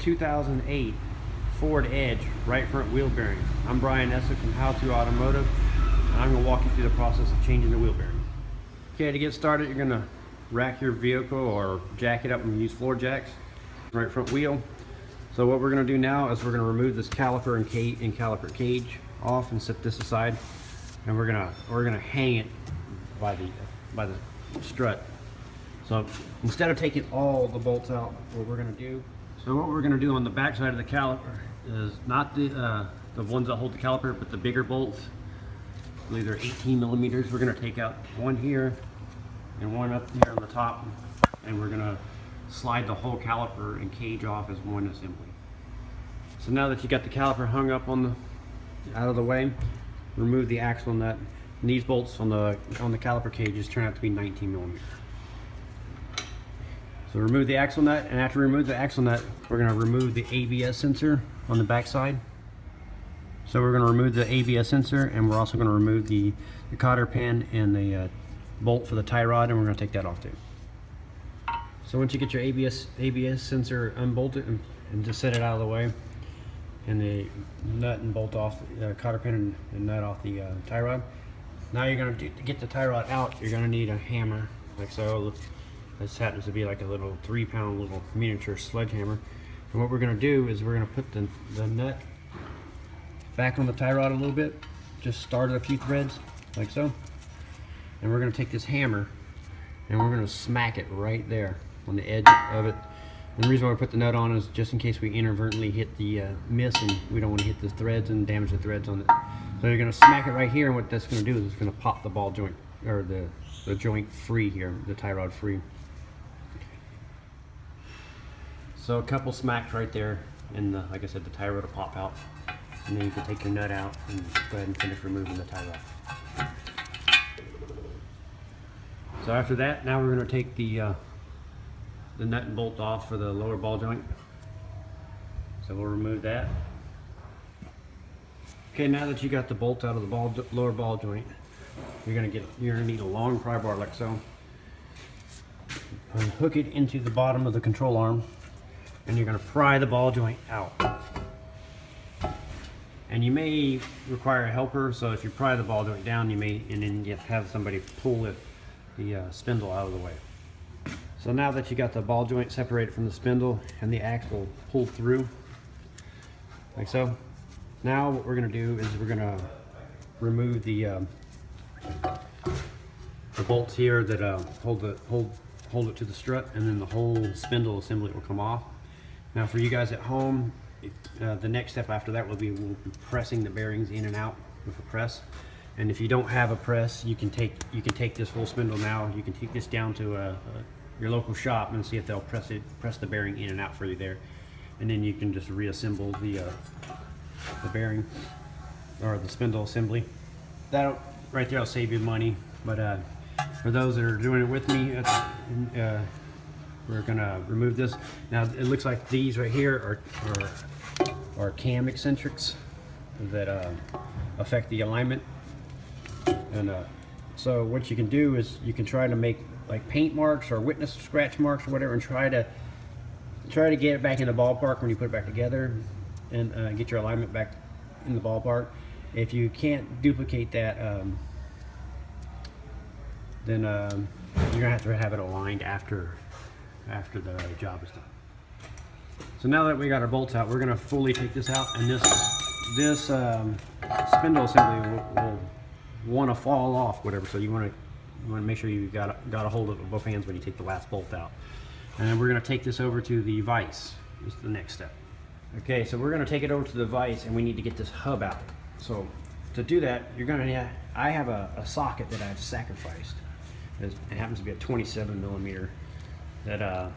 2008 Ford Edge right front wheel bearing. I'm Brian Eslick from Automotive, and I'm going to walk you through the process of changing the wheel bearing. Okay, to get started, you're going to rack your vehicle or jack it up and use floor jacks. Right front wheel. So what we're going to do now is we're going to remove this caliper and caliper cage off and set this aside, and we're going to hang it by the strut. So instead of taking all the bolts out, what we're going to do on the back side of the caliper is not the ones that hold the caliper, but the bigger bolts. I believe they're 18 millimeters. We're going to take out one here and one up here on the top, and we're going to slide the whole caliper and cage off as one assembly. So now that you got the caliper hung up out of the way, remove the axle nut. And these bolts on the caliper cages turn out to be 19 millimeters. So remove the axle nut, and after we remove the axle nut, we're going to remove the ABS sensor on the back side. So we're going to remove the ABS sensor, and we're also going to remove the cotter pin and the bolt for the tie rod, and we're going to take that off too. So once you get your ABS sensor unbolted and just set it out of the way, and the nut and bolt off, cotter pin and nut off the tie rod, now you're going to get the tie rod out. You're going to need a hammer like so. This happens to be like a little 3-pound little miniature sledgehammer. And what we're going to do is we're going to put the nut back on the tie rod a little bit, just start a few threads like so, and we're going to take this hammer and we're going to smack it right there on the edge of it. And the reason why we put the nut on is just in case we inadvertently hit the miss, and we don't want to hit the threads and damage the threads on it. So you're going to smack it right here, and what that's going to do is it's going to pop the ball joint, or the joint free here, the tie rod free. So a couple smacks right there, and like I said, the tie rod will pop out, and then you can take your nut out and go ahead and finish removing the tie rod. So after that, now we're going to take the nut and bolt off for the lower ball joint. So we'll remove that. Okay, now that you got the bolt out of the lower ball joint, you're going to need a long pry bar like so. And hook it into the bottom of the control arm, and you're going to pry the ball joint out. And you may require a helper, so if you pry the ball joint down, and then you have somebody pull the spindle out of the way. So now that you got the ball joint separated from the spindle and the axle pulled through, like so, now what we're going to do is we're going to remove the bolts here that hold it to the strut, and then the whole spindle assembly will come off. Now for you guys at home, the next step after that we'll be pressing the bearings in and out with a press. And if you don't have a press, you can take this whole spindle now. You can take this down to your local shop and see if they'll press the bearing in and out for you there. And then you can just reassemble the bearing or the spindle assembly. That right there will save you money. But for those that are doing it with me, we're gonna remove this. Now it looks like these right here are cam eccentrics that affect the alignment. And so what you can do is you can try to make like paint marks or witness scratch marks or whatever, and try to get it back in the ballpark when you put it back together, and get your alignment back in the ballpark. If you can't duplicate that, then you're gonna have to have it aligned after the job is done. So now that we got our bolts out, we're gonna fully take this out, and this spindle assembly will want to fall off, whatever. So you want to make sure you got a hold of it with both hands when you take the last bolt out. And then we're going to take this over to the vise. This is the next step. Okay, so we're going to take it over to the vise, and we need to get this hub out. So to do that, I have a socket that I've sacrificed. It happens to be a 27 millimeter that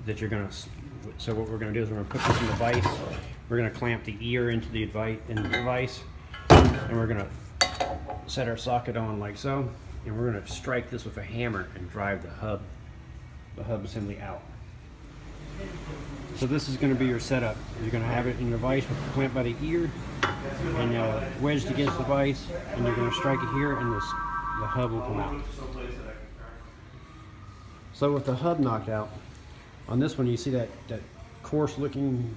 you're going to. So what we're going to do is we're going to put this in the vise. We're going to clamp the ear into the vise, and we're going to set our socket on like so, and we're going to strike this with a hammer and drive the hub assembly out. So this is going to be your setup. You're going to have it in the vise with the clamp by the ear, and wedged against the vise, and you're going to strike it here, and the hub will come out. So with the hub knocked out, on this one you see that coarse looking.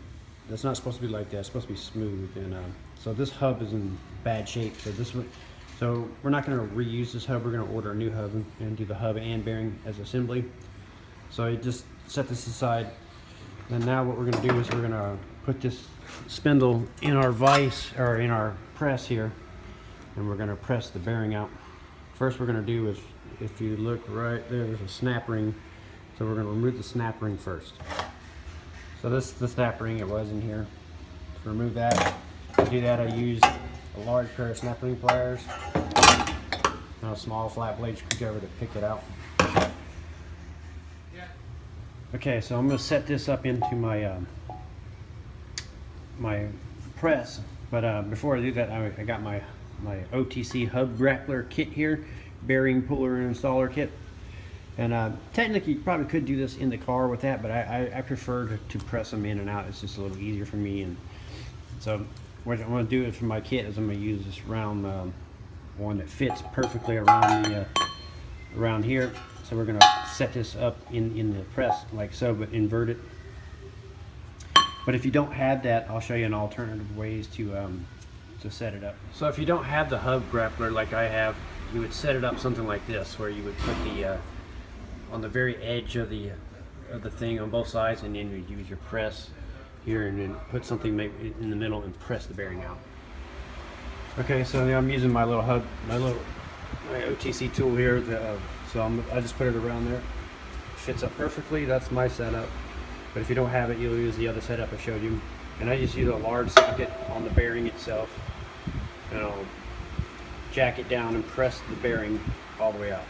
That's not supposed to be like that. It's supposed to be smooth. And so this hub is in bad shape. So we're not going to reuse this hub. We're going to order a new hub and do the hub and bearing as assembly. So you just set this aside. And now what we're going to do is we're going to put this spindle in our vise, or in our press here, and we're going to press the bearing out. First we're going to do is, if you look right there, there's a snap ring. So we're going to remove the snap ring first. So this is the snap ring. It was in here. To remove that, to do that, I used a large pair of snap ring pliers and a small flat blade screwdriver to pick it out. Okay, so I'm going to set this up into my my press, but before I do that, I got my OTC hub grappler kit here, bearing puller and installer kit. And technically you probably could do this in the car with that, but I prefer to press them in and out. It's just a little easier for me. And so what I'm going to do for my kit is I'm going to use this round one that fits perfectly around the around here. So we're going to set this up in the press like so, but invert it. But if you don't have that, I'll show you an alternative ways to set it up. So if you don't have the hub grappler like I have, you would set it up something like this, where you would put the on the very edge of the thing on both sides, and then you'd use your press here and then put something maybe in the middle and press the bearing out. Okay, so I'm using my little hub, my OTC tool here. I just put it around there. It fits up perfectly. That's my setup. But if you don't have it, you'll use the other setup I showed you. And I just use a large socket on the bearing itself, and I'll jack it down and press the bearing all the way out.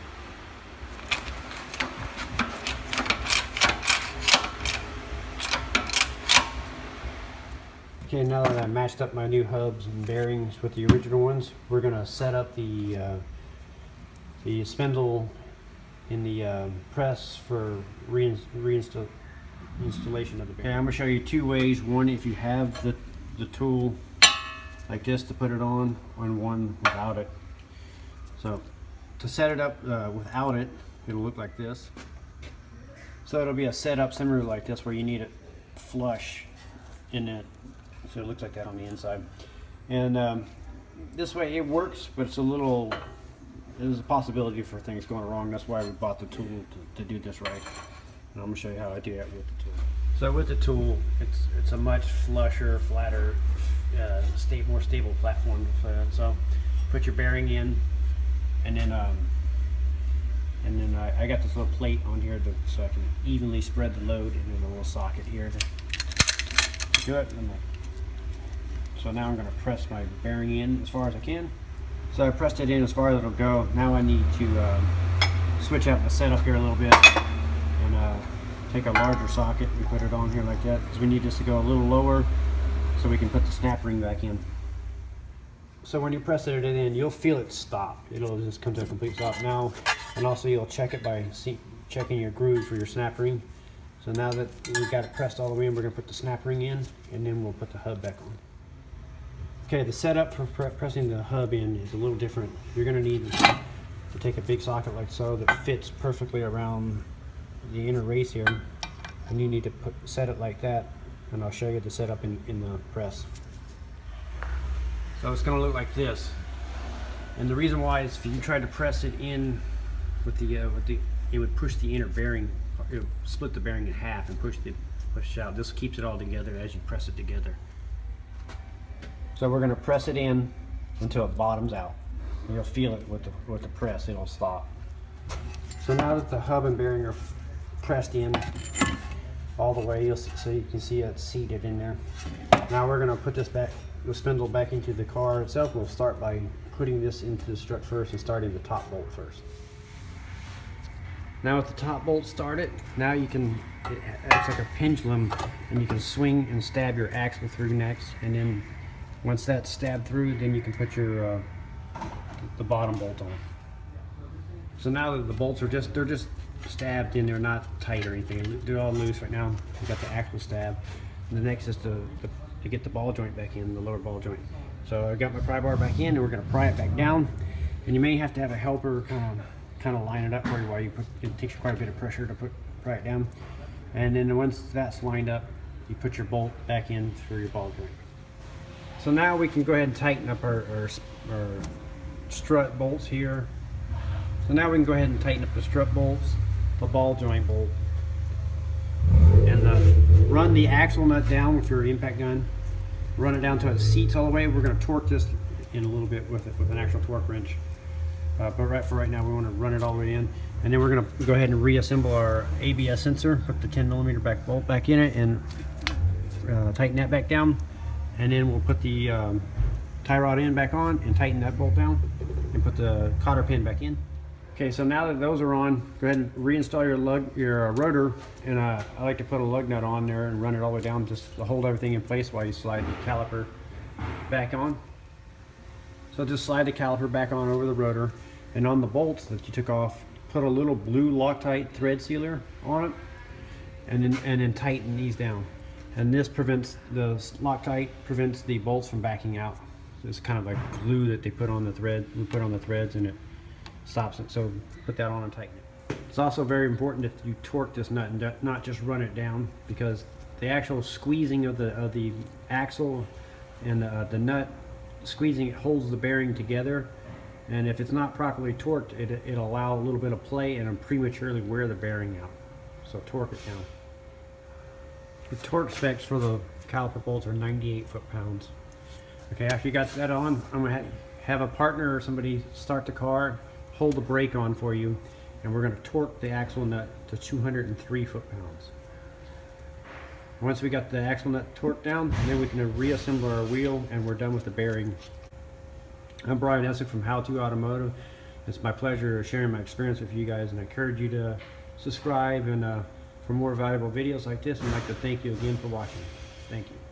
Okay, now that I matched up my new hubs and bearings with the original ones, we're going to set up the spindle in the press for installation of the bearing. Okay, I'm going to show you two ways. One, if you have the tool like this to put it on, and one without it. So to set it up without it, it'll look like this. So it'll be a setup similar like this, where you need it flush in it. So it looks like that on the inside. And this way it works, but there's a possibility for things going wrong. That's why we bought the tool to do this right. And I'm going to show you how I do that with the tool. So with the tool, it's a much flusher, flatter, more stable platform. So put your bearing in, and then I got this little plate on here so I can evenly spread the load, and then a little socket here to do it. So now I'm going to press my bearing in as far as I can. So I pressed it in as far as it'll go. Now I need to switch out the setup here a little bit, and take a larger socket and put it on here like that, because we need this to go a little lower so we can put the snap ring back in. So when you press it in, you'll feel it stop. It'll just come to a complete stop now. And also you'll check it by checking your groove for your snap ring. So now that we've got it pressed all the way in, we're going to put the snap ring in, and then we'll put the hub back on. Okay, the setup for pressing the hub in is a little different. You're going to need to take a big socket like so that fits perfectly around the inner race here, and you need to set it like that, and I'll show you the setup in the press. So it's going to look like this, and the reason why is if you try to press it in with it would push the inner bearing, it would split the bearing in half and push out. This keeps it all together as you press it together. So we're going to press it in until it bottoms out. You'll feel it with the press, it'll stop. So now that the hub and bearing are pressed in all the way, so you can see it's seated in there. Now we're going to put the spindle back into the car itself. We'll start by putting this into the strut first and starting the top bolt first. Now with the top bolt started, now you can, it's like a pendulum, and you can swing and stab your axle through next, and then once that's stabbed through, then you can put your the bottom bolt on. So now that the bolts are they're just stabbed in, they're not tight or anything. They're all loose right now. We got the axle stab. And the next is to get the ball joint back in, the lower ball joint. So I got my pry bar back in, and we're going to pry it back down. And you may have to have a helper kind of line it up for you while it takes quite a bit of pressure to pry it down. And then once that's lined up, you put your bolt back in through your ball joint. So now we can go ahead and tighten up our strut bolts here. So now we can go ahead and tighten up the strut bolts, the ball joint bolt, and run the axle nut down with your impact gun. Run it down till it seats all the way. We're going to torque this in a little bit with an actual torque wrench. But for right now, we want to run it all the way in. And then we're going to go ahead and reassemble our ABS sensor, put the 10mm back bolt back in it, and tighten that back down. And then we'll put the tie rod end back on and tighten that bolt down and put the cotter pin back in. Okay, so now that those are on, go ahead and reinstall your rotor. And I like to put a lug nut on there and run it all the way down just to hold everything in place while you slide the caliper back on. So just slide the caliper back on over the rotor, and on the bolts that you took off, put a little blue Loctite thread sealer on it, and then tighten these down. And this prevents the Loctite prevents the bolts from backing out. It's kind of like glue that they put on the thread. We put on the threads and it stops it. So put that on and tighten it. It's also very important that you torque this nut and not just run it down, because the actual squeezing of the axle and the nut squeezing it holds the bearing together. And if it's not properly torqued, it'll allow a little bit of play and prematurely wear the bearing out. So torque it down. The torque specs for the caliper bolts are 98 foot-pounds. Okay, after you got that on, I'm going to have a partner or somebody start the car, hold the brake on for you, and we're going to torque the axle nut to 203 foot-pounds. Once we got the axle nut torqued down, then we can reassemble our wheel and we're done with the bearing. I'm Brian Eslick from How To Automotive. It's my pleasure sharing my experience with you guys, and I encourage you to subscribe and for more valuable videos like this. I'd like to thank you again for watching. Thank you.